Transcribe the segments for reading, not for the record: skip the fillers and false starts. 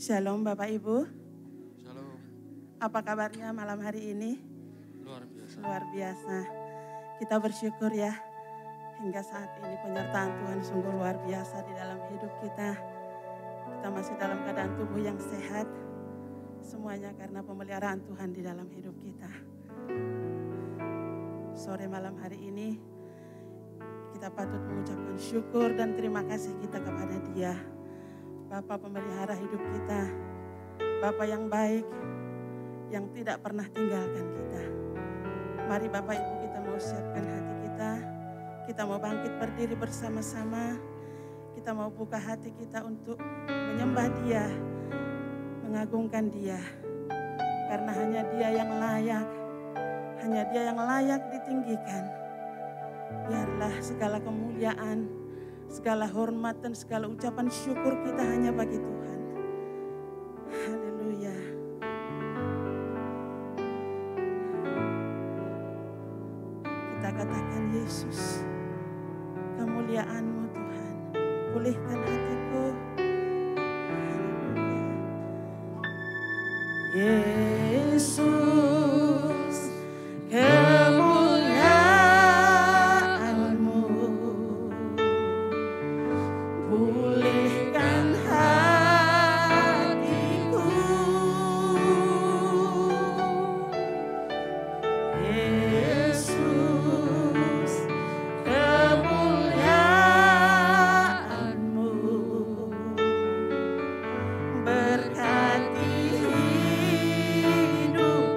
Shalom Bapak Ibu. Shalom. Apa kabarnya malam hari ini? Luar biasa. Luar biasa. Kita bersyukur ya. Hingga saat ini penyertaan Tuhan sungguh luar biasa di dalam hidup kita. Kita masih dalam keadaan tubuh yang sehat. Semuanya karena pemeliharaan Tuhan di dalam hidup kita. Sore malam hari ini kita patut mengucapkan syukur dan terima kasih kita kepada Dia. Bapa pemelihara hidup kita, Bapa yang baik, yang tidak pernah tinggalkan kita. Mari Bapak Ibu kita mau siapkan hati kita mau bangkit berdiri bersama-sama, kita mau buka hati kita untuk menyembah Dia, mengagungkan Dia. Karena hanya Dia yang layak ditinggikan. Biarlah segala kemuliaan, segala hormat dan segala ucapan syukur kita hanya bagi Tuhan. Haleluya. Kita katakan Yesus, kemuliaan-Mu Tuhan, pulihkan hatiku. Haleluya. Yesus, kemuliaan-Mu, pulihkan hatiku. Yesus, kemuliaan-Mu, berkati hidup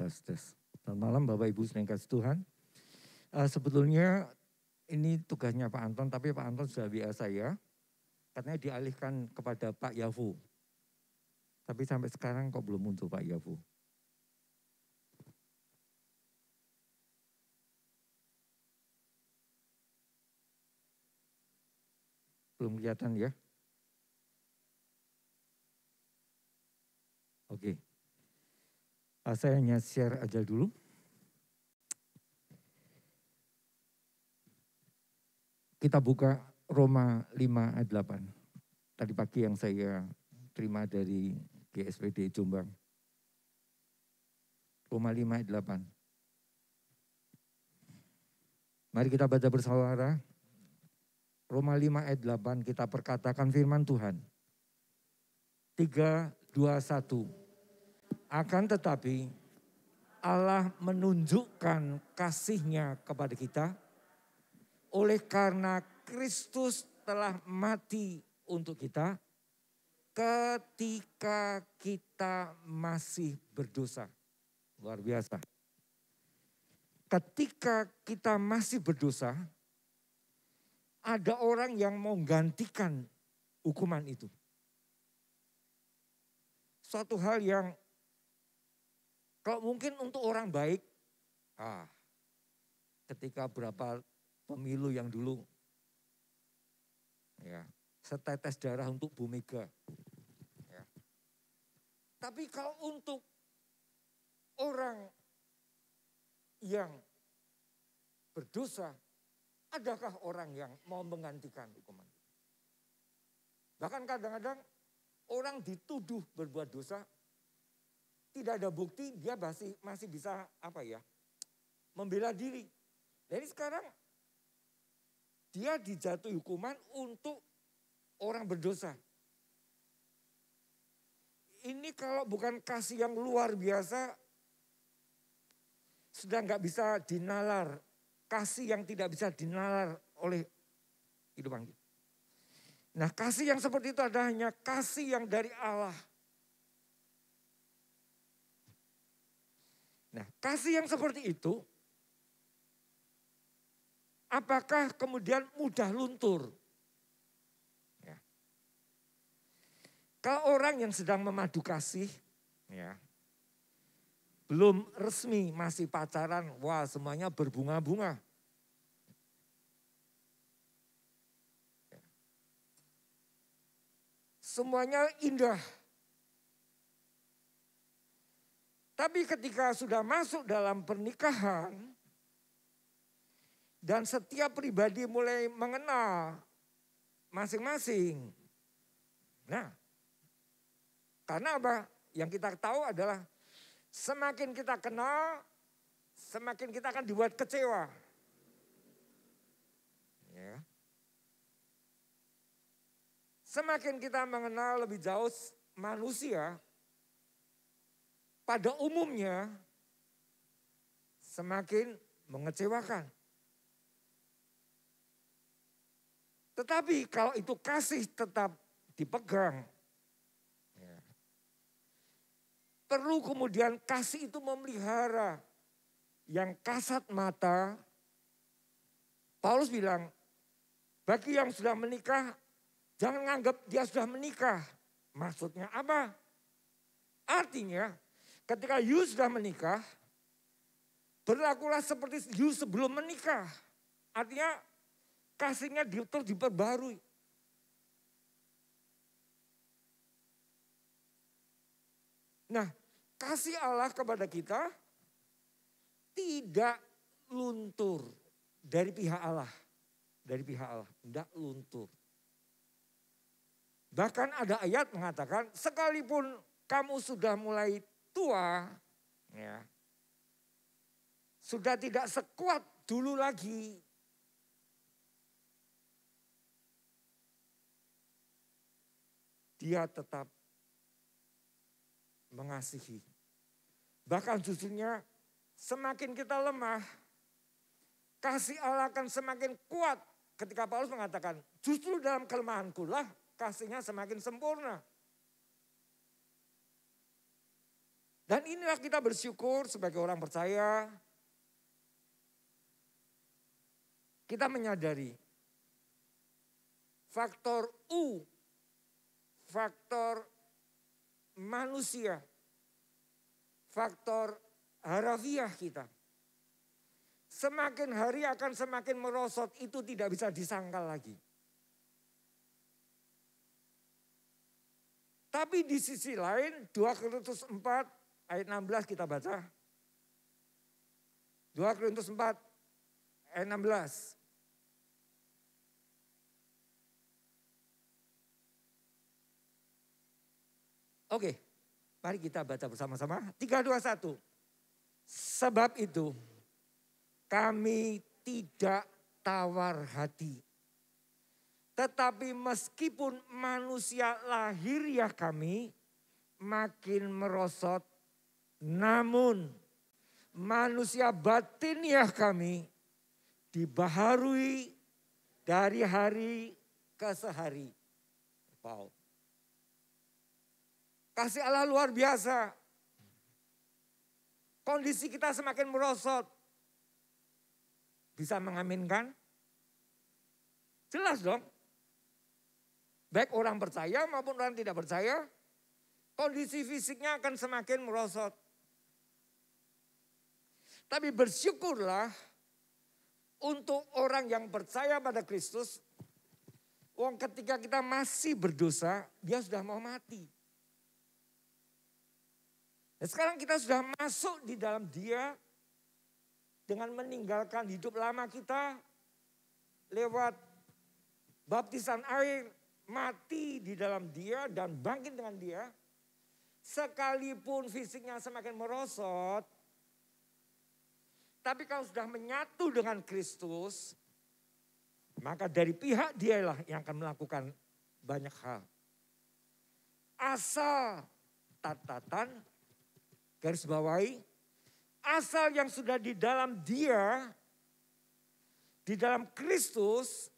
Tes. Selamat malam Bapak Ibu yang kasih Tuhan. Sebetulnya ini tugasnya Pak Anton, tapi Pak Anton sudah WA saya. Katanya dialihkan kepada Pak Yafu. Tapi sampai sekarang kok belum muncul Pak Yafu. Belum kelihatan ya? Oke. Saya hanya share aja dulu. Kita buka Roma 5 ayat 8. Tadi pagi yang saya terima dari GSPD Jombang. Roma 5 ayat 8. Mari kita baca bersama. Roma 5 ayat 8 kita perkatakan firman Tuhan. 3, 2, 1. Akan tetapi Allah menunjukkan kasih-Nya kepada kita oleh karena Kristus telah mati untuk kita ketika kita masih berdosa. Luar biasa. Ketika kita masih berdosa, ada orang yang mau gantikan hukuman itu. Suatu hal yang kalau mungkin untuk orang baik, ketika berapa pemilu yang dulu, ya, setetes darah untuk Bu Mega. Ya. Tapi kalau untuk orang yang berdosa, adakah orang yang mau menggantikan hukuman? Bahkan kadang-kadang orang dituduh berbuat dosa, tidak ada bukti, dia masih bisa membela diri. Jadi sekarang dia dijatuhi hukuman untuk orang berdosa. Ini kalau bukan kasih yang luar biasa, sudah nggak bisa dinalar. Kasih yang tidak bisa dinalar oleh kehidupan kita. Nah, kasih yang seperti itu adalah hanya kasih yang dari Allah. Nah, kasih yang seperti itu, apakah kemudian mudah luntur? Ya. Kalau orang yang sedang memadu kasih, ya, belum resmi, masih pacaran, wah semuanya berbunga-bunga. Semuanya indah. Tapi ketika sudah masuk dalam pernikahan, dan setiap pribadi mulai mengenal masing-masing. Nah, karena apa? Yang kita tahu adalah semakin kita kenal, semakin kita akan dibuat kecewa. Ya. Semakin kita mengenal lebih jauh manusia, pada umumnya semakin mengecewakan. Tetapi kalau itu kasih tetap dipegang, ya, perlu kemudian kasih itu memelihara yang kasat mata. Paulus bilang, bagi yang sudah menikah, jangan menganggap dia sudah menikah. Maksudnya apa? Artinya, ketika you sudah menikah, berlakulah seperti you sebelum menikah. Artinya kasihnya terus diperbarui. Nah, kasih Allah kepada kita tidak luntur dari pihak Allah. Dari pihak Allah, tidak luntur. Bahkan ada ayat mengatakan, sekalipun kamu sudah mulai tua, ya, sudah tidak sekuat dulu lagi. Dia tetap mengasihi. Bahkan justrunya semakin kita lemah, kasih Allah akan semakin kuat. Ketika Paulus mengatakan, justru dalam kelemahanku lah kasihnya semakin sempurna. Dan inilah kita bersyukur sebagai orang percaya. Kita menyadari faktor U, faktor manusia, faktor harafiah kita. Semakin hari akan semakin merosot, itu tidak bisa disangkal lagi. Tapi di sisi lain 2 Korintus 4 ayat 16 kita baca. 2 Korintus 4 ayat 16. Oke, mari kita baca bersama-sama. 3, 2, 1. Sebab itu kami tidak tawar hati. Tetapi meskipun manusia lahiriah kami makin merosot, namun manusia batiniah kami dibaharui dari hari ke hari. Wow. Kasih Allah luar biasa. Kondisi kita semakin merosot. Bisa mengaminkan? Jelas dong. Baik orang percaya maupun orang tidak percaya, kondisi fisiknya akan semakin merosot. Tapi bersyukurlah untuk orang yang percaya pada Kristus, wong ketika kita masih berdosa, dia sudah mau mati. Dan sekarang kita sudah masuk di dalam Dia dengan meninggalkan hidup lama kita lewat baptisan air, mati di dalam Dia dan bangkit dengan Dia. Sekalipun fisiknya semakin merosot, tapi kalau sudah menyatu dengan Kristus, maka dari pihak Dialah yang akan melakukan banyak hal. Asal catatan, garis bawahi, asal yang sudah di dalam Dia, di dalam Kristus,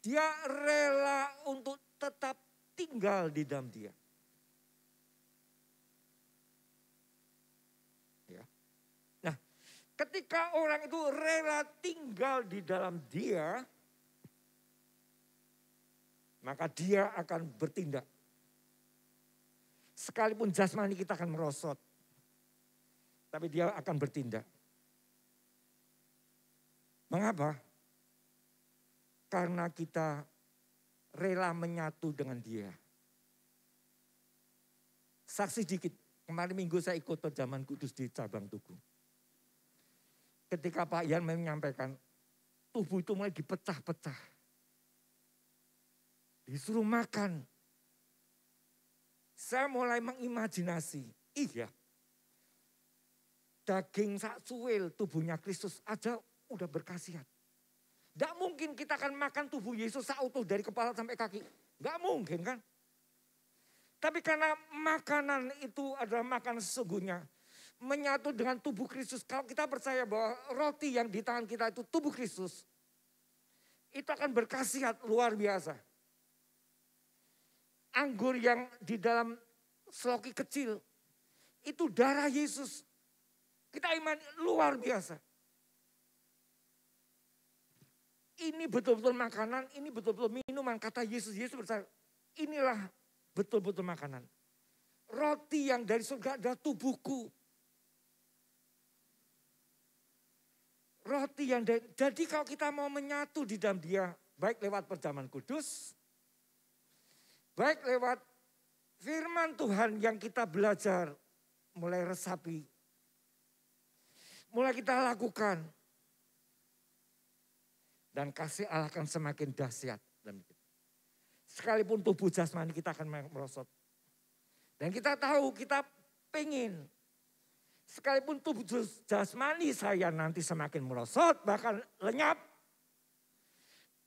dia rela untuk tetap tinggal di dalam Dia. Ya. Nah, ketika orang itu rela tinggal di dalam Dia, maka dia akan bertindak. Sekalipun jasmani kita akan merosot, tapi dia akan bertindak. Mengapa? Karena kita rela menyatu dengan Dia. Saksi dikit, kemarin minggu saya ikut perjamuan kudus di cabang Tugu. Ketika Pak Yan menyampaikan, tubuh itu mulai dipecah-pecah. Disuruh makan. Saya mulai mengimajinasi, iya, daging sak suwil tubuhnya Kristus aja udah berkhasiat. Tidak mungkin kita akan makan tubuh Yesus seutuh dari kepala sampai kaki. Tidak mungkin kan. Tapi karena makanan itu adalah makanan sesungguhnya. Menyatu dengan tubuh Kristus. Kalau kita percaya bahwa roti yang di tangan kita itu tubuh Kristus. Itu akan berkhasiat luar biasa. Anggur yang di dalam seloki kecil, itu darah Yesus. Kita iman luar biasa. Ini betul-betul makanan, ini betul-betul minuman. Kata Yesus, Yesus berkata, inilah betul-betul makanan. Roti yang dari surga adalah tubuhku. Roti yang dari, jadi kalau kita mau menyatu di dalam Dia, baik lewat perjamuan kudus, baik lewat firman Tuhan yang kita belajar, mulai resapi, mulai kita lakukan. Dan kasih Allah akan semakin dahsyat. Sekalipun tubuh jasmani kita akan merosot. Dan kita tahu, kita pengen. Sekalipun tubuh jasmani saya nanti semakin merosot, bahkan lenyap.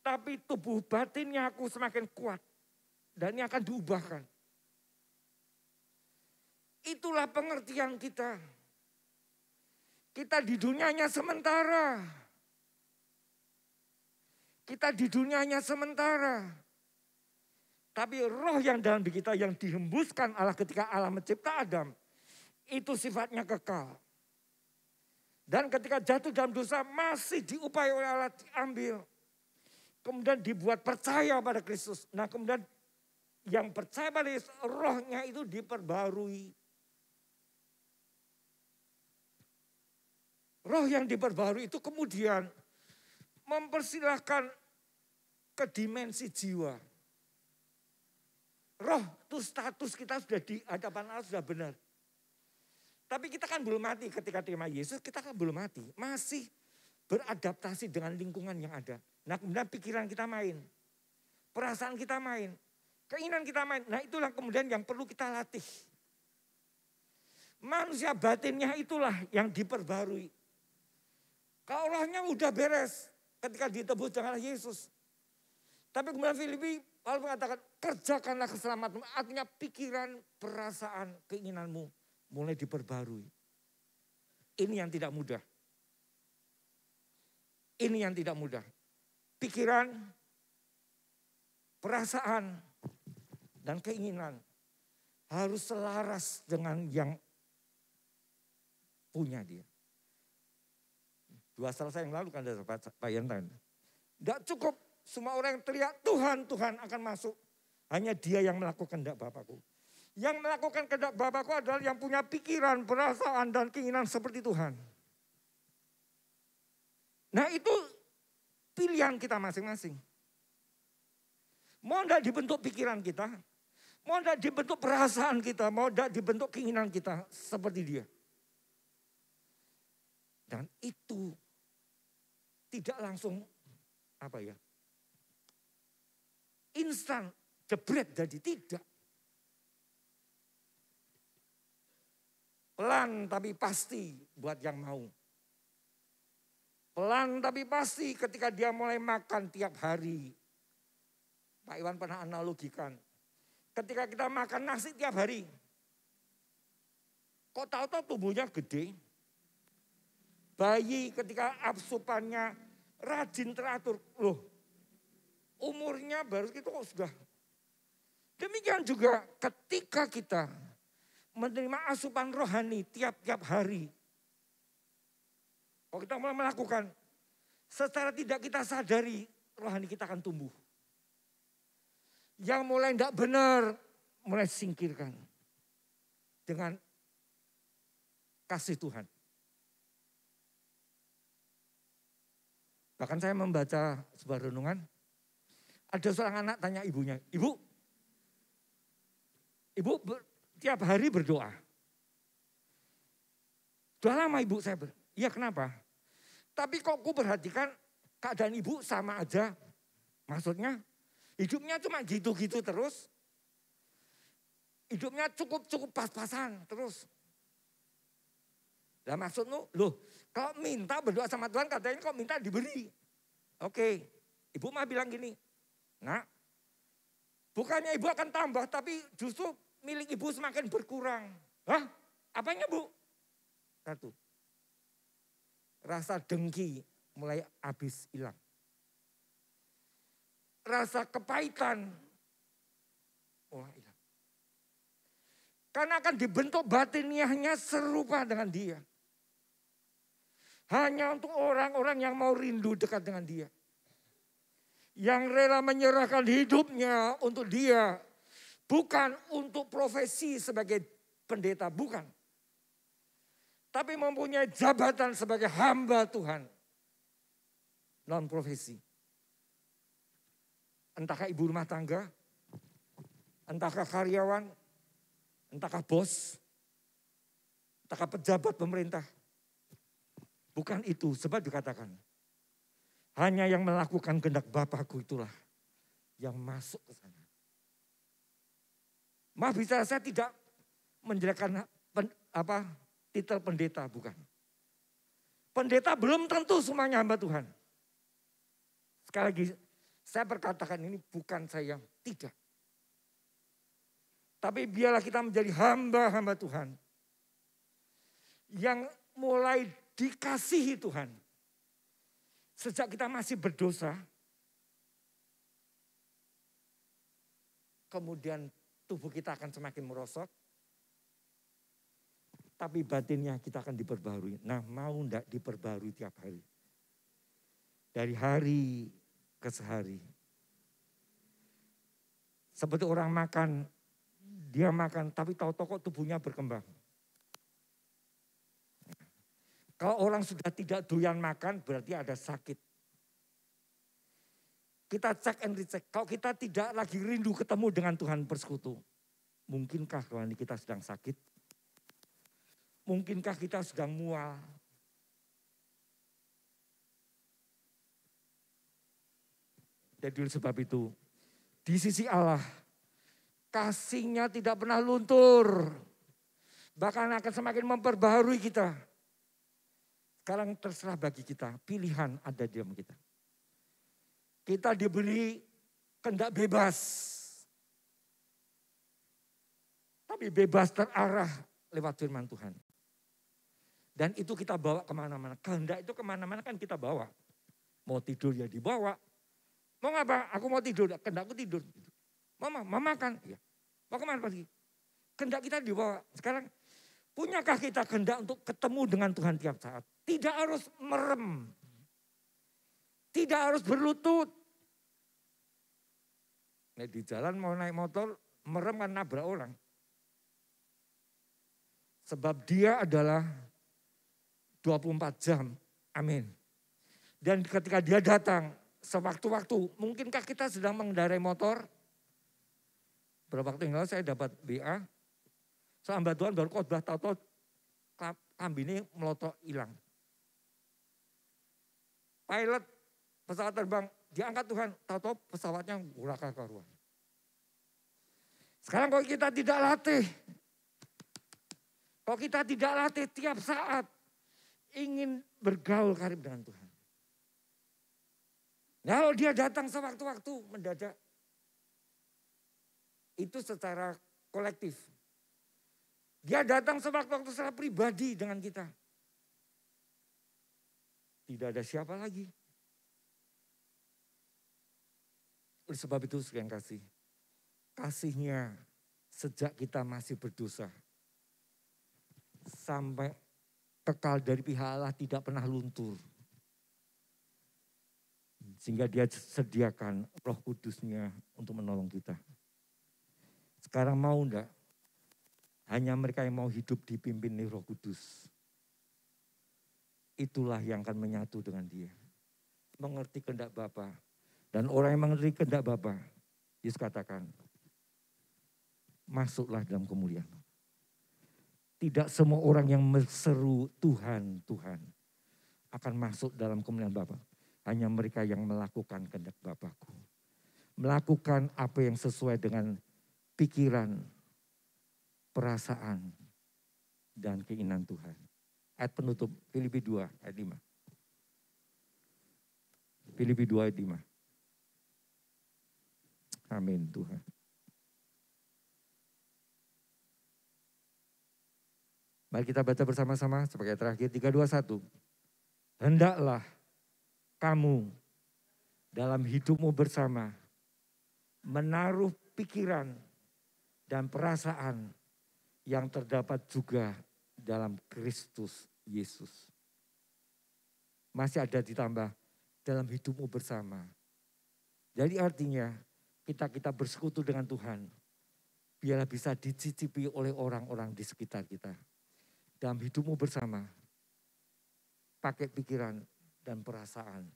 Tapi tubuh batinnya aku semakin kuat. Dan ini akan diubahkan. Itulah pengertian kita. Kita di dunianya sementara. Kita di dunianya sementara. Tapi roh yang dalam diri kita yang dihembuskan Allah ketika Allah mencipta Adam. itu sifatnya kekal. Dan ketika jatuh dalam dosa masih diupayakan oleh Allah diambil. Kemudian dibuat percaya pada Kristus. Nah kemudian yang percaya pada Yesus, rohnya itu diperbarui. Roh yang diperbarui itu kemudian mempersilahkan ke dimensi jiwa. Roh itu status kita sudah di hadapan Allah sudah benar. Tapi kita kan belum mati ketika terima Yesus, kita kan belum mati. Masih beradaptasi dengan lingkungan yang ada. Nah kemudian pikiran kita main. Perasaan kita main. Keinginan kita main. Nah itulah kemudian yang perlu kita latih. Manusia batinnya itulah yang diperbarui. Kalau rohnya udah beres ketika ditebus dengan Yesus. Tapi kemudian Filipi Paulus mengatakan kerjakanlah keselamatanmu. Artinya pikiran, perasaan, keinginanmu mulai diperbarui. Ini yang tidak mudah. Ini yang tidak mudah. Pikiran, perasaan, dan keinginan harus selaras dengan yang punya dia. 2 Selasa yang lalu kan ada bayangan. Tidak cukup semua orang yang teriak Tuhan, Tuhan akan masuk. Hanya dia yang melakukan kehendak Bapakku. Yang melakukan kehendak Bapakku adalah yang punya pikiran, perasaan, dan keinginan seperti Tuhan. Nah itu pilihan kita masing-masing. Mau tidak dibentuk pikiran kita, mau tidak dibentuk perasaan kita, mau tidak dibentuk keinginan kita seperti dia. Dan itu tidak langsung instan, jebret jadi tidak. Pelan tapi pasti buat yang mau. Pelan tapi pasti ketika dia mulai makan tiap hari. Pak Iwan pernah analogikan. Ketika kita makan nasi tiap hari. Kok tahu-tahu tubuhnya gede. Bayi ketika asupannya rajin teratur. Loh, umurnya baru itu kok sudah. Demikian juga ketika kita menerima asupan rohani tiap-tiap hari. Kalau kita mulai melakukan, secara tidak kita sadari rohani kita akan tumbuh. Yang mulai tidak benar, mulai singkirkan. Dengan kasih Tuhan. Bahkan saya membaca sebuah renungan, ada seorang anak tanya ibunya, Ibu tiap hari berdoa. Sudah lama ibu saya iya kenapa? Tapi kok ku perhatikan keadaan ibu sama aja. Maksudnya hidupnya cuma gitu-gitu terus. Hidupnya cukup pas-pasan terus. Lah maksudmu, loh kalau minta berdoa sama Tuhan katanya kok minta diberi. Oke, ibu mah bilang gini, nah bukannya ibu akan tambah tapi justru milik ibu semakin berkurang. Hah? Apanya bu? 1. Rasa dengki mulai habis hilang. Rasa kepahitan mulai hilang. Karena akan dibentuk batiniahnya serupa dengan dia. Hanya untuk orang-orang yang mau rindu dekat dengan dia. Yang rela menyerahkan hidupnya untuk dia. Bukan untuk profesi sebagai pendeta, bukan. Tapi mempunyai jabatan sebagai hamba Tuhan. Non profesi. Entahkah ibu rumah tangga, entahkah karyawan, entahkah bos, entahkah pejabat pemerintah. Bukan itu, sebab dikatakan. Hanya yang melakukan kehendak Bapakku itulah yang masuk ke sana. Maaf bicara saya tidak menjelekkan titel pendeta, bukan. Pendeta belum tentu semuanya hamba Tuhan. Sekali lagi saya berkatakan ini bukan saya yang tidak. Tapi biarlah kita menjadi hamba-hamba Tuhan. Yang mulai dikasihi Tuhan. Sejak kita masih berdosa. Kemudian tubuh kita akan semakin merosot. tapi batinnya kita akan diperbarui. Nah, mau enggak diperbarui tiap hari? Dari hari ke sehari. Seperti orang makan, dia makan tapi tahu-tahu kok tubuhnya berkembang. Kalau orang sudah tidak doyan makan berarti ada sakit. Kita cek and recheck. Kalau kita tidak lagi rindu ketemu dengan Tuhan bersekutu. Mungkinkah rohani kita sedang sakit? Mungkinkah kita sedang mual? Jadi oleh sebab itu, di sisi Allah, kasih-Nya tidak pernah luntur. Bahkan akan semakin memperbaharui kita. Sekarang terserah bagi kita, pilihan ada di dalam kita. Kita diberi kehendak bebas. Tapi bebas terarah lewat firman Tuhan. Dan itu kita bawa kemana-mana. Kehendak itu kemana-mana kan kita bawa. Mau tidur ya dibawa. Mau ngapa? Aku mau tidur, kehendakku tidur. Mau makan? Ya. Mau kemana pagi? Kehendak kita dibawa. Sekarang punyakah kita kehendak untuk ketemu dengan Tuhan tiap saat? Tidak harus merem. Tidak harus berlutut. Nah, di jalan mau naik motor, merem kan nabrak orang. Sebab dia adalah 24 jam. Amin. Dan ketika dia datang, sewaktu-waktu, mungkinkah kita sedang mengendarai motor? Beberapa waktu yang lalu saya dapat WA. Hamba Tuhan baru khotbah, tahu-tahu kambingnya melotot hilang. Pilot pesawat terbang, diangkat Tuhan, tahu-tahu pesawatnya guraka karuan. Sekarang kalau kita tidak latih, kalau kita tidak latih tiap saat ingin bergaul karib dengan Tuhan. Nah, kalau dia datang sewaktu-waktu mendadak, itu secara kolektif. Dia datang sewaktu-waktu secara pribadi dengan kita. Tidak ada siapa lagi. Oleh sebab itu sekalian kasih. Kasih-Nya sejak kita masih berdosa. Sampai kekal dari pihak Allah tidak pernah luntur. Sehingga dia sediakan Roh Kudus-Nya untuk menolong kita. Sekarang mau enggak? Hanya mereka yang mau hidup dipimpin oleh Roh Kudus. Itulah yang akan menyatu dengan dia. Mengerti kehendak Bapa. Dan orang yang mengerti kehendak Bapa, Yesus katakan, masuklah dalam kemuliaan. Tidak semua orang yang berseru Tuhan, Tuhan akan masuk dalam kemuliaan Bapa. Hanya mereka yang melakukan kehendak Bapakku. Melakukan apa yang sesuai dengan pikiran, perasaan, dan keinginan Tuhan. Ayat penutup, Filipi 2 ayat 5. Filipi 2 ayat 5. Amin Tuhan. Mari kita baca bersama-sama sebagai terakhir. 3, 2, 1. Hendaklah kamu dalam hidupmu bersama menaruh pikiran dan perasaan yang terdapat juga dalam Kristus Yesus. Masih ada ditambah dalam hidupmu bersama. Jadi artinya kita bersekutu dengan Tuhan. Biarlah bisa dicicipi oleh orang-orang di sekitar kita. Dalam hidupmu bersama. Pakai pikiran dan perasaan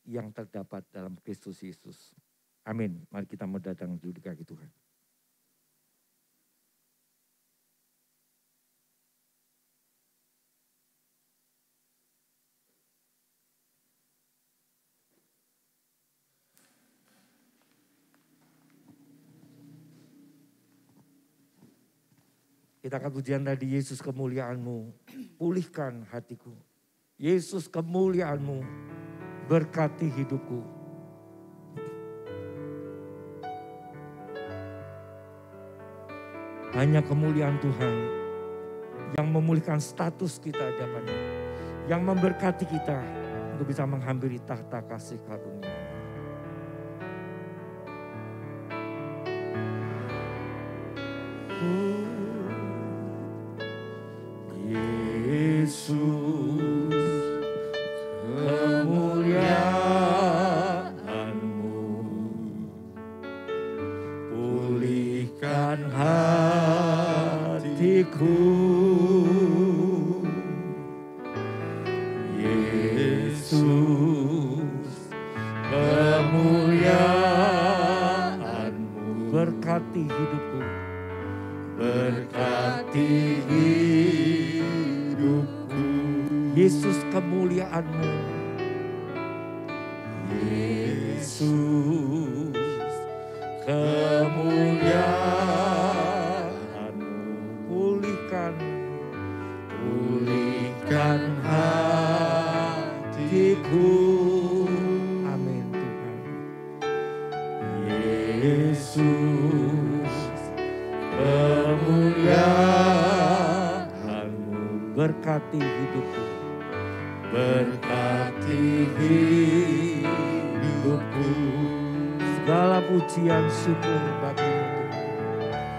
yang terdapat dalam Kristus Yesus. Amin. Mari kita mau datang dulu di kaki Tuhan. Kita akan pujian tadi, Yesus kemuliaan-Mu, pulihkan hatiku. Yesus kemuliaan-Mu, berkati hidupku. Hanya kemuliaan Tuhan yang memulihkan status kita di hadapan-Nya, yang memberkati kita untuk bisa menghampiri tahta kasih karunia. berkati hidupku. Berkati hidupku. Yesus, kemuliaan-Mu. Yesus, kemuliaan-Mu. Pulihkan hatiku. Amin Tuhan. Yesus, kemuliaan-Mu. Berkati hidupku. Berkati hidupku. Segala pujian syukur bagi-Mu.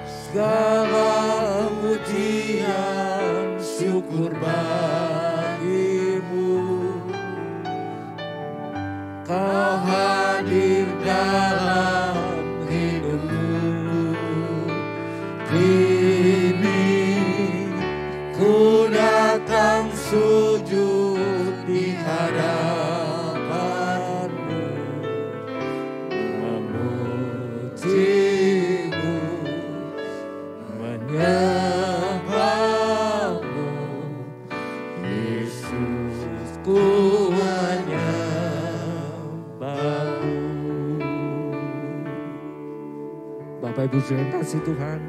Segala pujian syukur bagi-Mu. Kau hadir dalam hidupku. Kini ku datang sujud di hadapan-Mu, memuji-Mu, menyembah-Mu. Yesus, ku menyembah-Mu. Bapak Ibu yang kasih Tuhan,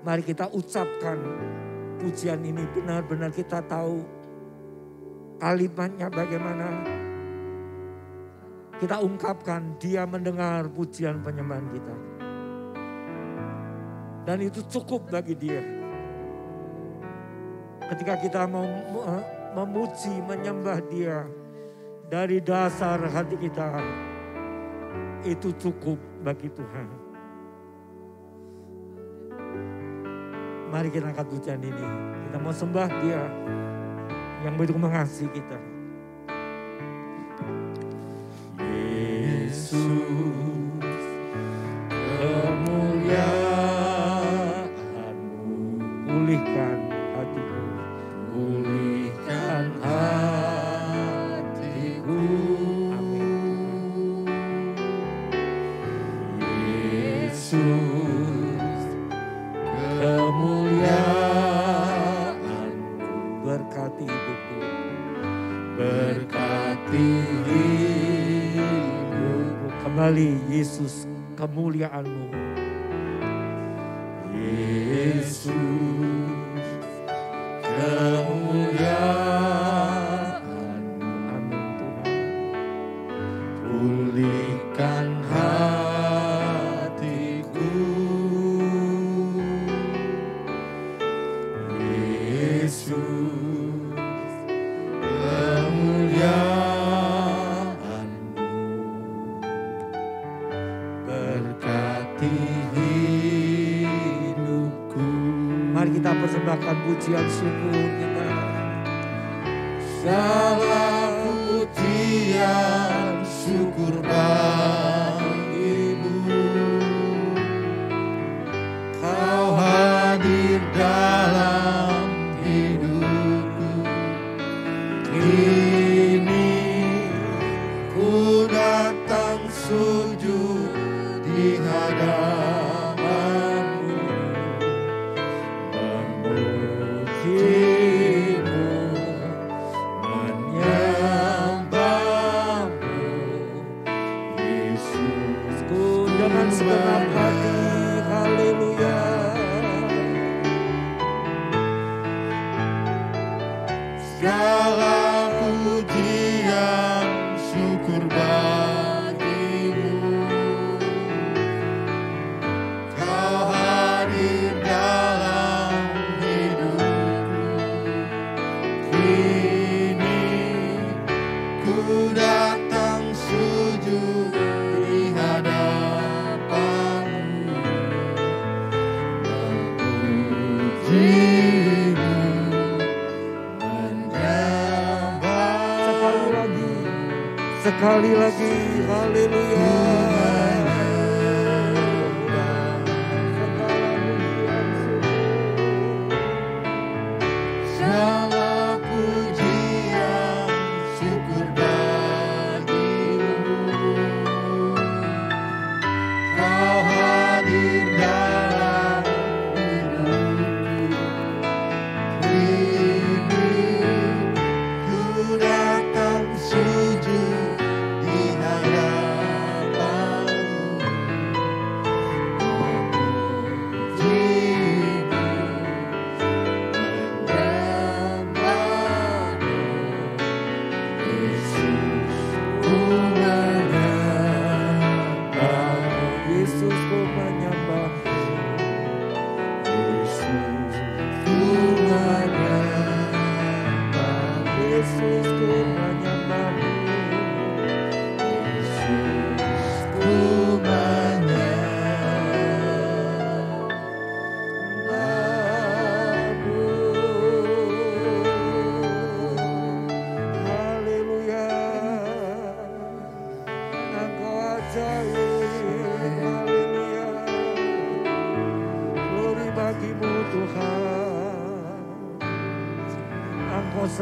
mari kita ucapkan pujian ini, benar-benar kita tahu kalimatnya bagaimana. Kita ungkapkan, Dia mendengar pujian penyembahan kita. Dan itu cukup bagi Dia. Ketika kita memuji, menyembah Dia dari dasar hati kita, itu cukup bagi Tuhan. Mari kita angkat pujian ini. Kita mau sembah Dia yang begitu mengasihi kita. Yesus, kemuliaan-Mu. Pulihkan hatiku. Pulihkan hatiku. Amin. Yesus, kemuliaan-Mu. Berkati hidupku. Berkati hidupku. Kembali Yesus, kemuliaan-Mu. Yesus, kemuliaan-Mu. Amin Tuhan. Pulihkan hatiku. Yesus, kemuliaan-Mu. Berkati hidupku. Mari kita persembahkan pujian syukur kita. Segala pujian syukur bagi-Mu. Kau hadir dalam hidupku. Kini ku datang sujud di hadapan-Mu, memuji-Mu, menyembah-Mu. Yesusku, Dengan segenap hati, haleluya. segala pujian syukur bagi-Mu. Kau hadir dalam hidupku. Kini ku datang sujud di hadapan-Mu, memuji-Mu, Sekali lagi, haleluya. segala pujian syukur bagi-Mu. Kau hadir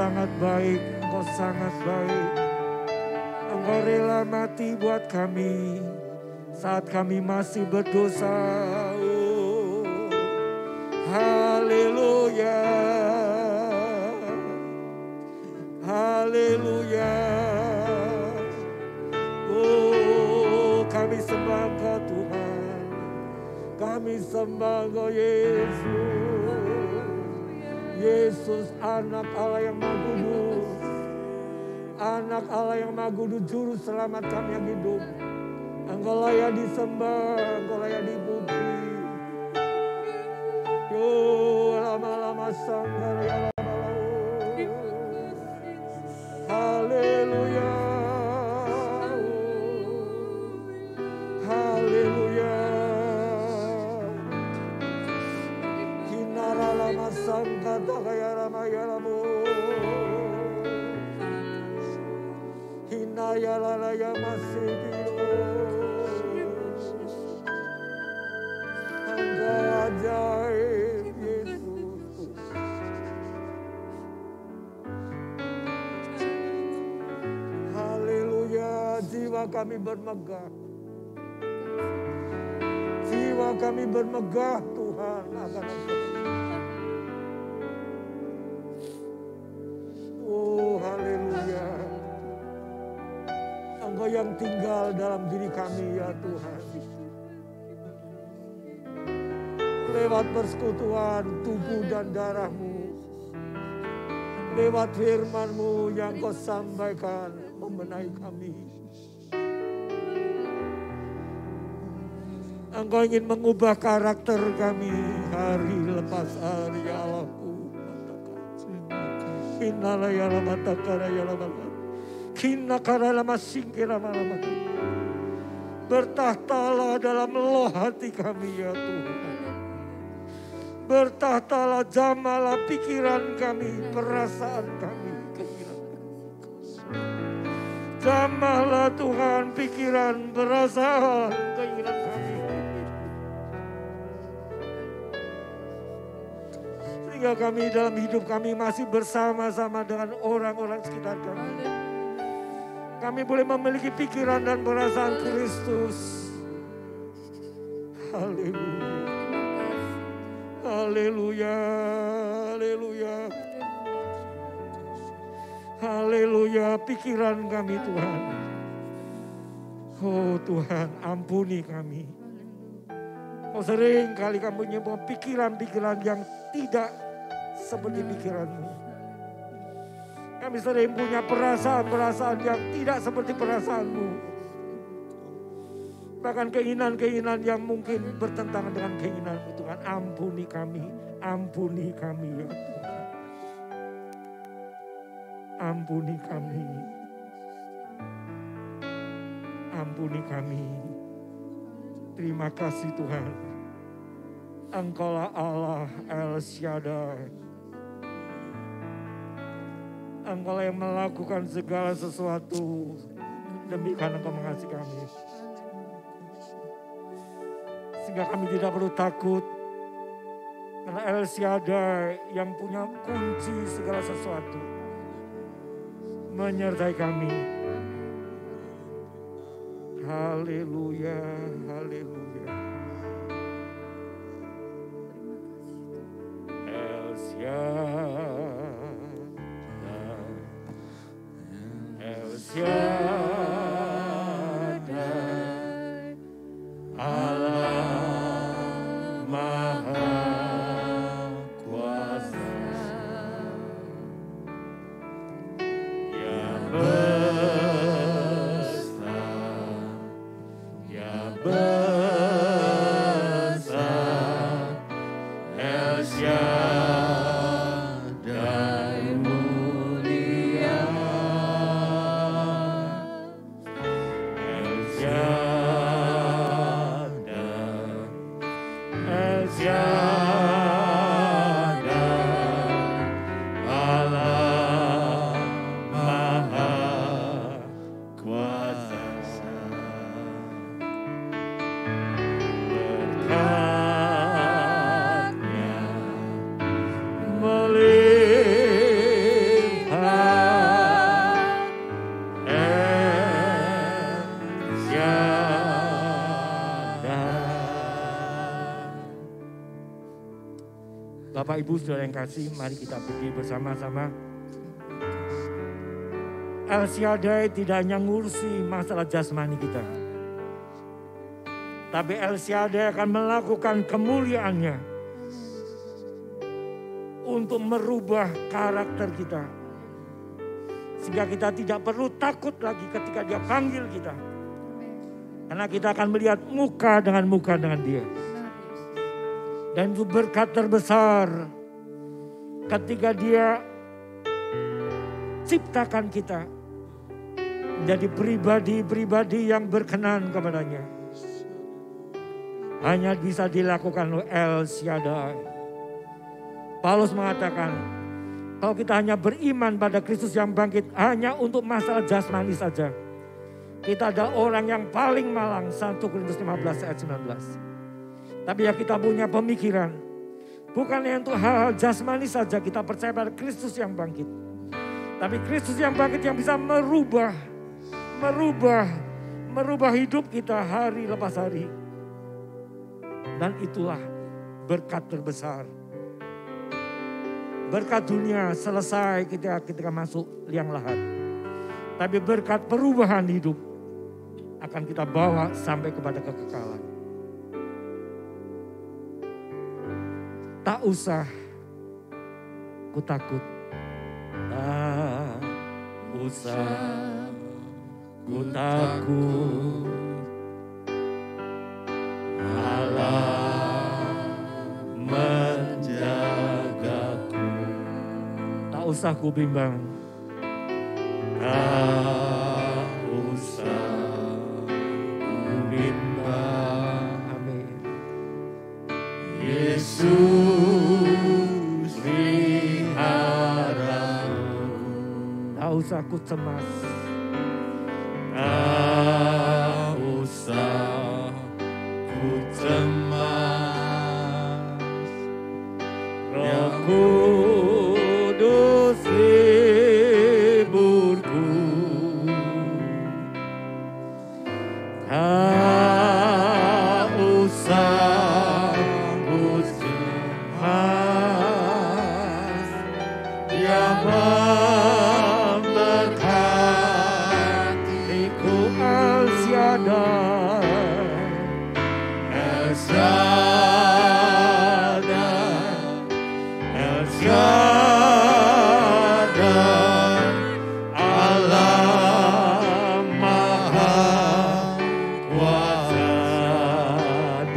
sangat baik, Engkau sangat baik. Engkau rela mati buat kami saat kami masih berdosa. Oh, haleluya, haleluya. Oh, kami sembah Engkau Tuhan, kami sembah Engkau Yesus. Yesus anak Allah yang Maha Kudus, anak Allah yang Maha Kudus, juru selamat kami yang hidup. Engkau layak disembah, Engkau layak dipuji. Yo lama-lama sanggar ya lama-lama. Haleluya, haleluya. Hinara lama sanggar takaya lama ya lama. Hinaya lala ya masih ajaib Yesus. Haleluya, jiwa kami bermegah. Jiwa kami bermegah Tuhan akan Engkau. Oh haleluya. Engkau yang tinggal dalam diri kami ya Tuhan. Lewat persekutuan tubuh dan darah-Mu, lewat firman-Mu yang Kau sampaikan membenahi kami. Engkau ingin mengubah karakter kami hari lepas hari ya Allahku. Innala ya lamatakara ya lamatakara. Kinakara lama singkira lama. Bertahtalah dalam loh hati kami ya Tuhan. Bertahtalah, jamalah pikiran kami, perasaan kami, keinginan kami. Jamahlah Tuhan pikiran, perasaan, keinginan kami. Sehingga kami dalam hidup kami masih bersama-sama dengan orang-orang sekitar kami. Kami boleh memiliki pikiran dan perasaan Kristus. Haleluya. Haleluya, haleluya. Haleluya, pikiran kami Tuhan. Oh Tuhan, ampuni kami. Oh sering kali kami punya pikiran-pikiran yang tidak seperti pikiran-Mu. Kami sering punya perasaan-perasaan yang tidak seperti perasaan-Mu. Bahkan keinginan-keinginan yang mungkin bertentangan dengan keinginan-Mu Tuhan. Ampuni kami ya Tuhan. Ampuni kami. Ampuni kami. Terima kasih Tuhan. Engkaulah Allah El Shaddai. Engkaulah yang melakukan segala sesuatu demi karena Engkau mengasihi kami. Sehingga kami tidak perlu takut. Karena El Shaddai yang punya kunci segala sesuatu menyertai kami. Haleluya, haleluya. El Shaddai, El Shaddai, Allah Maha Kuasa, yang besar, El Shaddai mulia, Bapak Ibu Saudara yang kasih, mari kita berdiri bersama-sama. El Shaddai tidak hanya ngurusi masalah jasmani kita. Tapi El Shaddai akan melakukan kemuliaannya untuk merubah karakter kita. Sehingga kita tidak perlu takut lagi ketika dia panggil kita. Karena kita akan melihat muka dengan dia. Dan itu berkat terbesar ketika dia ciptakan kita menjadi pribadi-pribadi yang berkenan kepadanya. Hanya bisa dilakukan oleh El Shaddai. Paulus mengatakan, kalau kita hanya beriman pada Kristus yang bangkit hanya untuk masalah jasmani saja, kita ada orang yang paling malang. 1 Korintus 15 ayat 19. Tapi ya kita punya pemikiran, bukannya untuk hal-hal jasmani saja kita percaya pada Kristus yang bangkit. Tapi Kristus yang bangkit yang bisa merubah hidup kita hari lepas hari. Dan itulah berkat terbesar. Berkat dunia selesai ketika masuk liang lahat. Tapi berkat perubahan hidup akan kita bawa sampai kepada kekekalan. Tak usah ku takut. Tak usah ku takut. Allah menjagaku. Tak usah ku bimbang. Tak usah ku bimbang. Amin. Yesus tak usah ku cemas. Tak usah ku cemas. Roh Kudus hiburku. Tak usah ku cemas.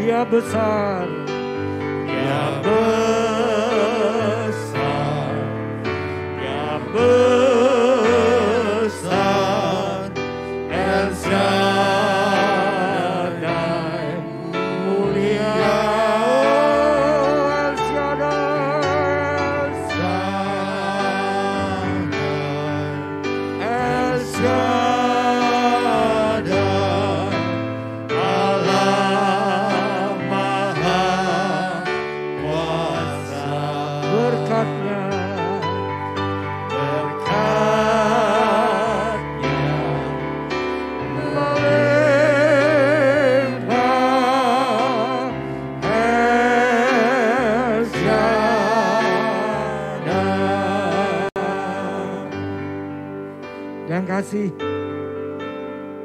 Dia besar, dia besar, dia besar, El Shaddai mulia, El Shaddai, El Shaddai, kasih.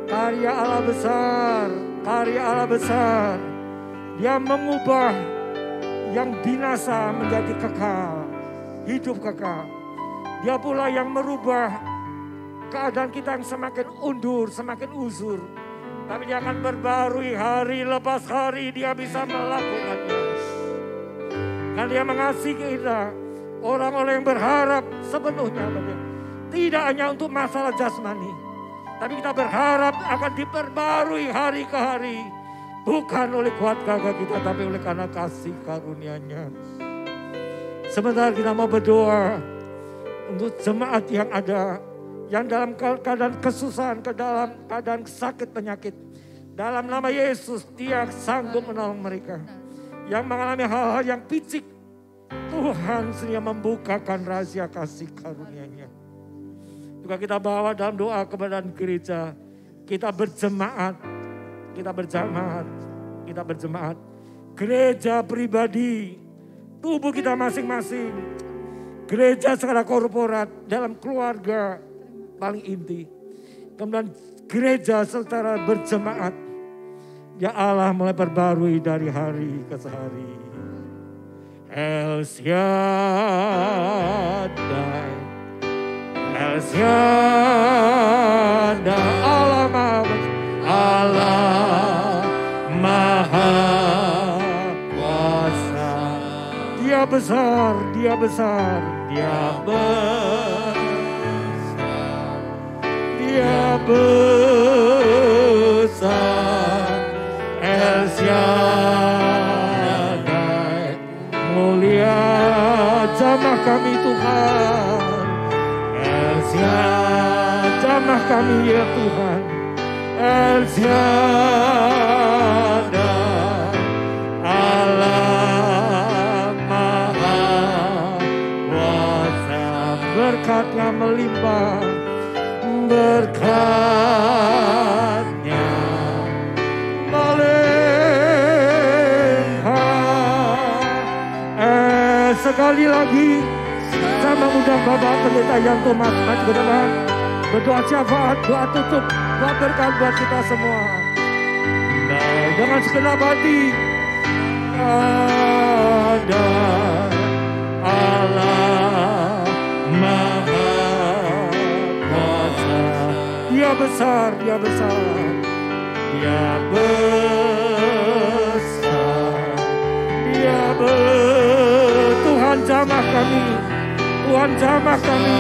Karya Allah besar, karya Allah besar. Dia mengubah yang binasa menjadi kekal, hidup kekal. Dia pula yang merubah keadaan kita yang semakin undur, semakin uzur. Tapi dia akan berbarui hari lepas hari, dia bisa melakukannya. Karena dia mengasihi kita, orang-orang yang berharap sepenuhnya pada. Tidak hanya untuk masalah jasmani. Tapi kita berharap akan diperbarui hari ke hari. Bukan oleh kuat gagah kita, tapi oleh karena kasih karunia-Nya. Sebentar kita mau berdoa untuk jemaat yang ada. Yang dalam keadaan kesusahan, dalam keadaan sakit penyakit. Dalam nama Yesus, Dia sanggup menolong mereka. Yang mengalami hal-hal yang picik. Tuhan sendiri membukakan rahasia kasih karunia-Nya. Juga kita bawa dalam doa kepada gereja. Kita berjemaat. Kita berjemaat. Gereja pribadi tubuh kita masing-masing. Gereja secara korporat, dalam keluarga paling inti. Kemudian gereja secara berjemaat. Ya Allah mulai perbarui dari hari ke hari. El Shaddai, El Shaddai, Allah Maha Kuasa. Dia besar, Dia besar, Dia besar, Dia besar. El Shaddai, mulia jamah kami Tuhan. El Shaddai, jamah kami ya Tuhan. El Shaddai, Allah Maha Kuasa. Berkat-Nya melimpah, berkat-Nya sekali lagi saya mengundang Bapak Pendeta Yan Thomas maju ke depan, berdoa syafaat, doa tutup, doa berkat buat kita semua. Nah, dengan segenap hati ada Allah Maha Kuasa. Dia besar, Dia besar, Dia besar, Dia besar. Tuhan jamah kami, Tuhan jamah kami.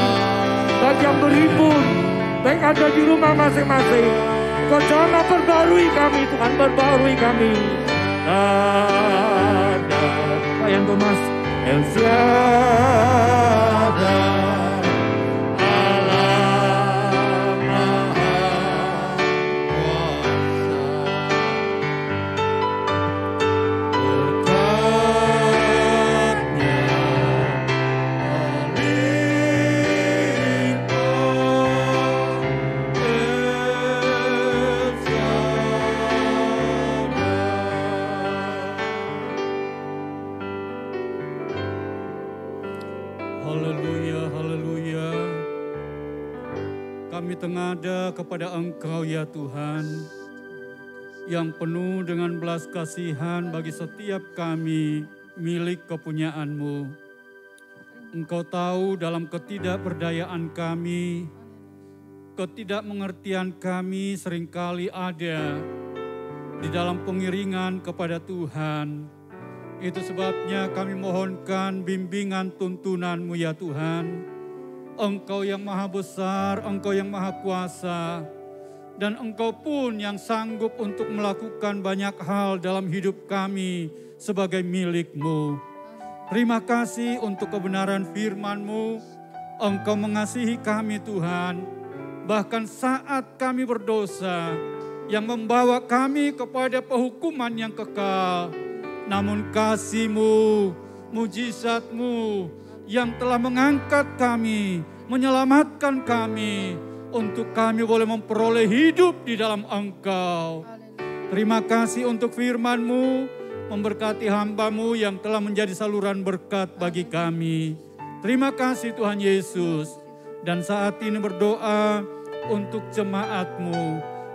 Bagi yang berimpun, baik ada di rumah masing-masing, Kau jamah perbarui kami, Tuhan perbarui kami. Ada Pak Yan Thomas, El Shaddai, Allah Maha Kami tengada kepada Engkau ya Tuhan, yang penuh dengan belas kasihan bagi setiap kami milik kepunyaan-Mu. Engkau tahu dalam ketidakberdayaan kami, ketidakmengertian kami seringkali ada di dalam pengiringan kepada Tuhan. Itu sebabnya kami mohonkan bimbingan tuntunan-Mu ya Tuhan. Engkau yang maha besar, Engkau yang maha kuasa, dan Engkau pun yang sanggup untuk melakukan banyak hal dalam hidup kami sebagai milik-Mu. Terima kasih untuk kebenaran firman-Mu. Engkau mengasihi kami Tuhan, bahkan saat kami berdosa yang membawa kami kepada penghukuman yang kekal. Namun kasih-Mu, mujizat-Mu yang telah mengangkat kami, menyelamatkan kami, untuk kami boleh memperoleh hidup di dalam Engkau. Terima kasih untuk firman-Mu, memberkati hamba-Mu yang telah menjadi saluran berkat bagi kami. Terima kasih Tuhan Yesus. Dan saat ini berdoa untuk jemaat-Mu,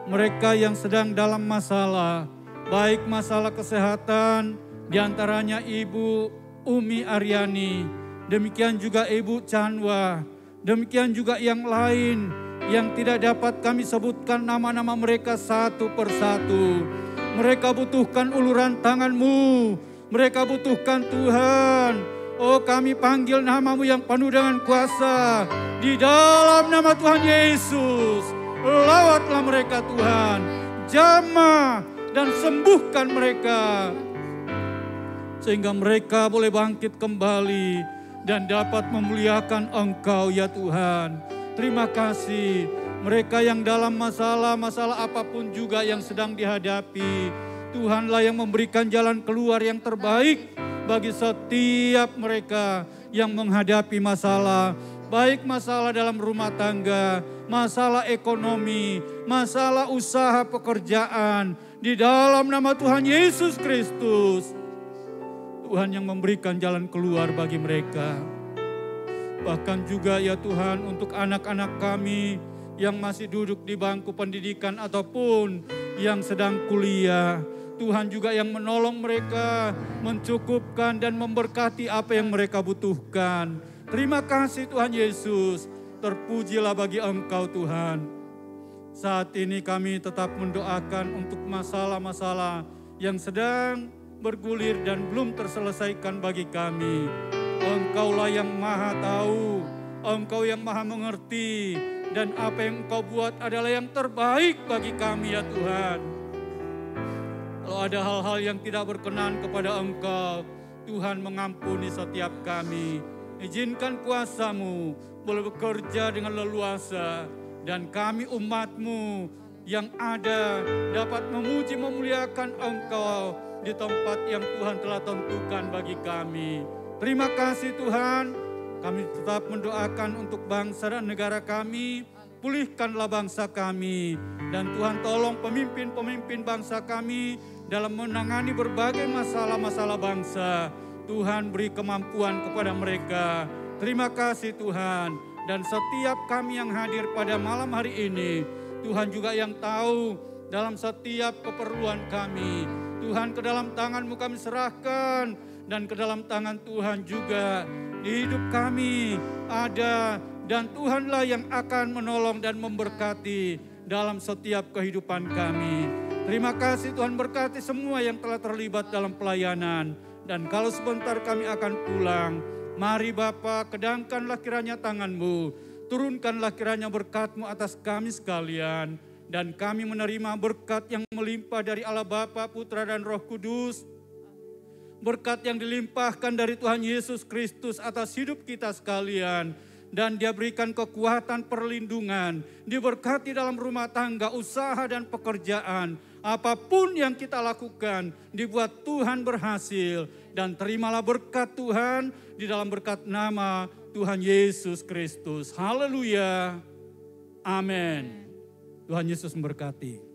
mereka yang sedang dalam masalah, baik masalah kesehatan, diantaranya Ibu Umi Aryani, demikian juga Ibu Canwa, demikian juga yang lain yang tidak dapat kami sebutkan nama-nama mereka satu persatu. Mereka butuhkan uluran tangan-Mu, mereka butuhkan Tuhan. Oh, kami panggil nama-Mu yang penuh dengan kuasa. Di dalam nama Tuhan Yesus, lawatlah mereka Tuhan. Jamah dan sembuhkan mereka, sehingga mereka boleh bangkit kembali dan dapat memuliakan Engkau ya Tuhan. Terima kasih. Mereka yang dalam masalah apapun juga yang sedang dihadapi, Tuhanlah yang memberikan jalan keluar yang terbaik bagi setiap mereka yang menghadapi masalah. Baik masalah dalam rumah tangga, masalah ekonomi, masalah usaha pekerjaan. Di dalam nama Tuhan Yesus Kristus, Tuhan yang memberikan jalan keluar bagi mereka. Bahkan juga ya Tuhan untuk anak-anak kami yang masih duduk di bangku pendidikan ataupun yang sedang kuliah. Tuhan juga yang menolong mereka, mencukupkan dan memberkati apa yang mereka butuhkan. Terima kasih Tuhan Yesus, terpujilah bagi Engkau Tuhan. Saat ini kami tetap mendoakan untuk masalah-masalah yang sedang bergulir dan belum terselesaikan bagi kami. Engkaulah yang maha tahu, Engkau yang maha mengerti, dan apa yang Engkau buat adalah yang terbaik bagi kami ya Tuhan. Kalau ada hal-hal yang tidak berkenan kepada Engkau, Tuhan mengampuni setiap kami. Izinkan kuasa-Mu boleh bekerja dengan leluasa, dan kami umat-Mu yang ada dapat memuji memuliakan Engkau di tempat yang Tuhan telah tentukan bagi kami. Terima kasih Tuhan, kami tetap mendoakan untuk bangsa dan negara kami. Pulihkanlah bangsa kami, dan Tuhan tolong pemimpin-pemimpin bangsa kami dalam menangani berbagai masalah-masalah bangsa. Tuhan beri kemampuan kepada mereka. Terima kasih Tuhan, dan setiap kami yang hadir pada malam hari ini, Tuhan juga yang tahu dalam setiap keperluan kami. Tuhan, ke dalam tangan-Mu kami serahkan, dan ke dalam tangan Tuhan juga di hidup kami ada, dan Tuhanlah yang akan menolong dan memberkati dalam setiap kehidupan kami. Terima kasih Tuhan, berkati semua yang telah terlibat dalam pelayanan. Dan kalau sebentar kami akan pulang, mari Bapa, kedangkanlah kiranya tangan-Mu, turunkanlah kiranya berkat-Mu atas kami sekalian. Dan kami menerima berkat yang melimpah dari Allah Bapa, Putra dan Roh Kudus. Berkat yang dilimpahkan dari Tuhan Yesus Kristus atas hidup kita sekalian. Dan Dia berikan kekuatan perlindungan, diberkati dalam rumah tangga, usaha dan pekerjaan. Apapun yang kita lakukan, dibuat Tuhan berhasil. Dan terimalah berkat Tuhan di dalam berkat nama Tuhan Yesus Kristus. Haleluya. Amin. Tuhan Yesus memberkati.